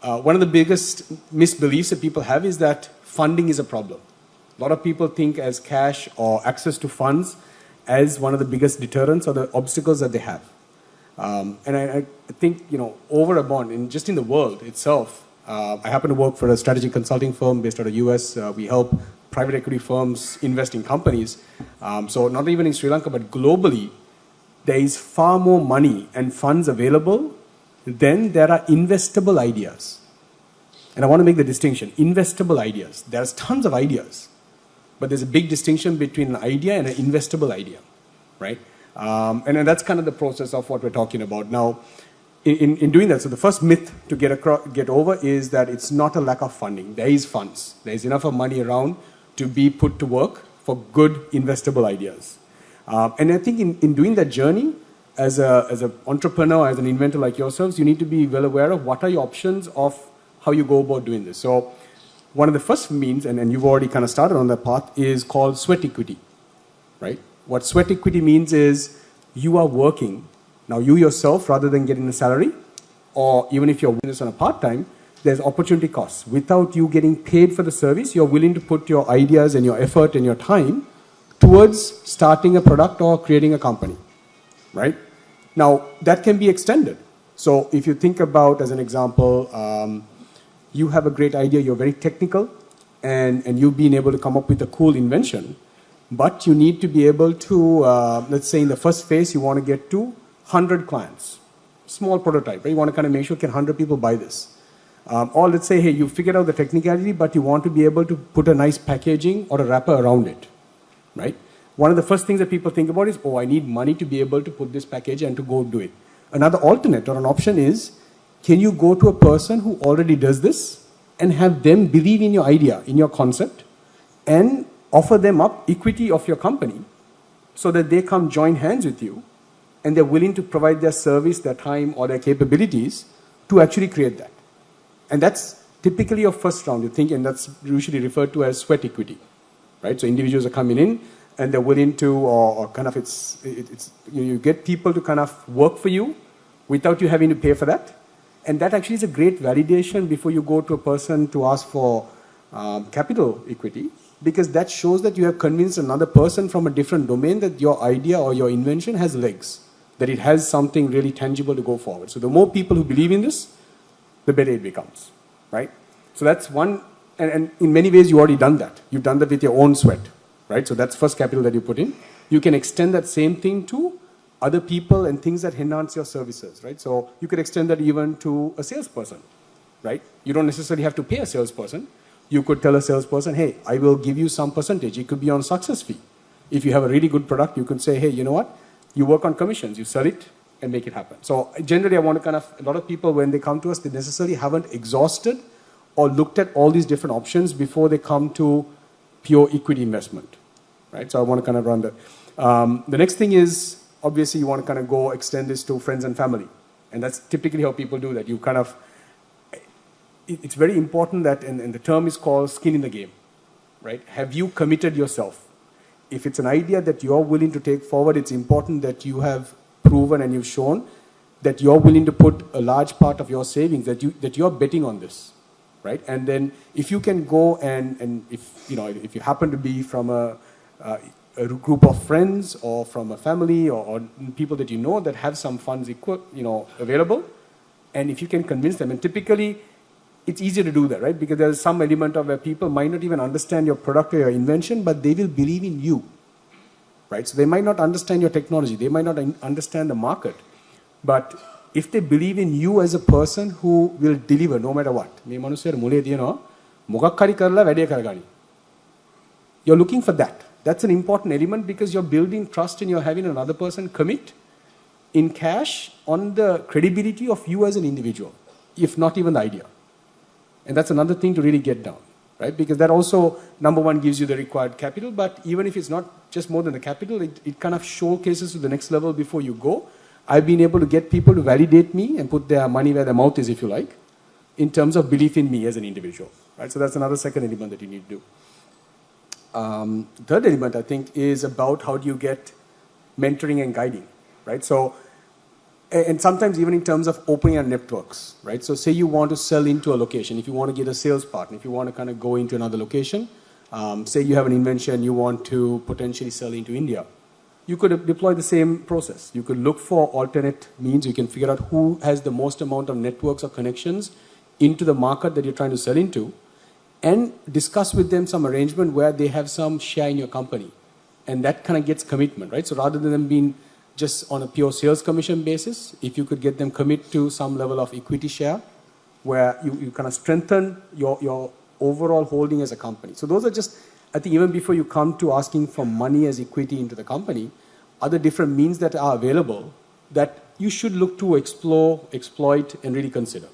One of the biggest misbeliefs that people have is that funding is a problem. A lot of people think as cash or access to funds as one of the biggest deterrents or the obstacles that they have. And I think, over and above, just in the world itself, I happen to work for a strategy consulting firm based out of the US. We help private equity firms invest in companies. So not even in Sri Lanka, but globally, there is far more money and funds available than there are investable ideas. And I want to make the distinction, investable ideas. There's tons of ideas, but there's a big distinction between an idea and an investable idea, right? And that's kind of the process of what we're talking about. Now, in doing that, so the first myth to get over is that it's not a lack of funding. There is funds. There is enough of money around to be put to work for good investable ideas. And I think in doing that journey, as an entrepreneur, as an inventor like yourselves, you need to be well aware of what are your options of how you go about doing this. So one of the first means, and you've already kind of started on that path, is called sweat equity, right? What sweat equity means is you are working. Now you yourself, rather than getting a salary, or even if you're doing this on a part-time, there's opportunity costs. Without you getting paid for the service, you're willing to put your ideas and your effort and your time towards starting a product or creating a company, right? Now, that can be extended. So if you think about, as an example, you have a great idea, you're very technical, and you've been able to come up with a cool invention, but you need to be able to, let's say in the first phase, you want to get to 100 clients, small prototype, right? You want to kind of make sure can 100 people buy this. Or let's say, hey, you figured out the technicality, but you want to be able to put a nice packaging or a wrapper around it, right? One of the first things that people think about is, oh, I need money to be able to put this package and to go do it. Another alternate or an option is, can you go to a person who already does this and have them believe in your idea, in your concept, and offer them up equity of your company so that they come join hands with you and they're willing to provide their service, their time, or their capabilities to actually create that. And that's typically your first round, you think, and that's usually referred to as sweat equity, right? So individuals are coming in and they're willing to, or kind of you get people to kind of work for you without you having to pay for that. And that actually is a great validation before you go to a person to ask for capital equity, because that shows that you have convinced another person from a different domain that your idea or your invention has legs, that it has something really tangible to go forward. So the more people who believe in this, the better it becomes, right? So that's one, and in many ways you already done that. You've done that with your own sweat, right? So that's first capital that you put in. You can extend that same thing to other people and things that enhance your services, right? So you could extend that even to a salesperson, right? You don't necessarily have to pay a salesperson. You could tell a salesperson, hey, I will give you some percentage. It could be on success fee. If you have a really good product, you could say, hey, you know what? You work on commissions, you sell it and make it happen. So generally I want to a lot of people when they come to us, they necessarily haven't exhausted or looked at all these different options before they come to pure equity investment, right? So I want to kind of run that. The next thing is, obviously you want to kind of go extend this to friends and family. And that's typically how people do that. You kind of, it's very important that, and the term is called skin in the game, right? Have you committed yourself? If it's an idea that you're willing to take forward, it's important that you have proven and you've shown that you're willing to put a large part of your savings, that you're betting on this, right? And then if you can go and if you happen to be from a group of friends or from a family or people that you know that have some funds available, and if you can convince them, and typically it's easier to do that, right? Because there's some element of where people might not even understand your product or your invention, but they will believe in you, right? So they might not understand your technology, they might not understand the market, but if they believe in you as a person who will deliver no matter what, you're looking for that. That's an important element because you're building trust and you're having another person commit in cash on the credibility of you as an individual, if not even the idea. And that's another thing to really get down, right? Because that also, number one, gives you the required capital, but even if it's not just more than the capital, it kind of showcases to the next level before you go. I've been able to get people to validate me and put their money where their mouth is, if you like, in terms of belief in me as an individual, right? So that's another second element that you need to do. Third element, I think, is about how do you get mentoring and guiding, right? So And sometimes even in terms of opening our networks, right? So say you want to sell into a location, if you want to get a sales partner, if you want to kind of go into another location, say you have an invention, you want to potentially sell into India, you could deploy the same process. You could look for alternate means. You can figure out who has the most amount of networks or connections into the market that you're trying to sell into, and discuss with them some arrangement where they have some share in your company. And that kind of gets commitment, right? So rather than them being just on a pure sales commission basis, if you could get them commit to some level of equity share, where you kind of strengthen your overall holding as a company. So those are just, I think even before you come to asking for money as equity into the company, other different means that are available that you should look to explore, exploit, and really consider.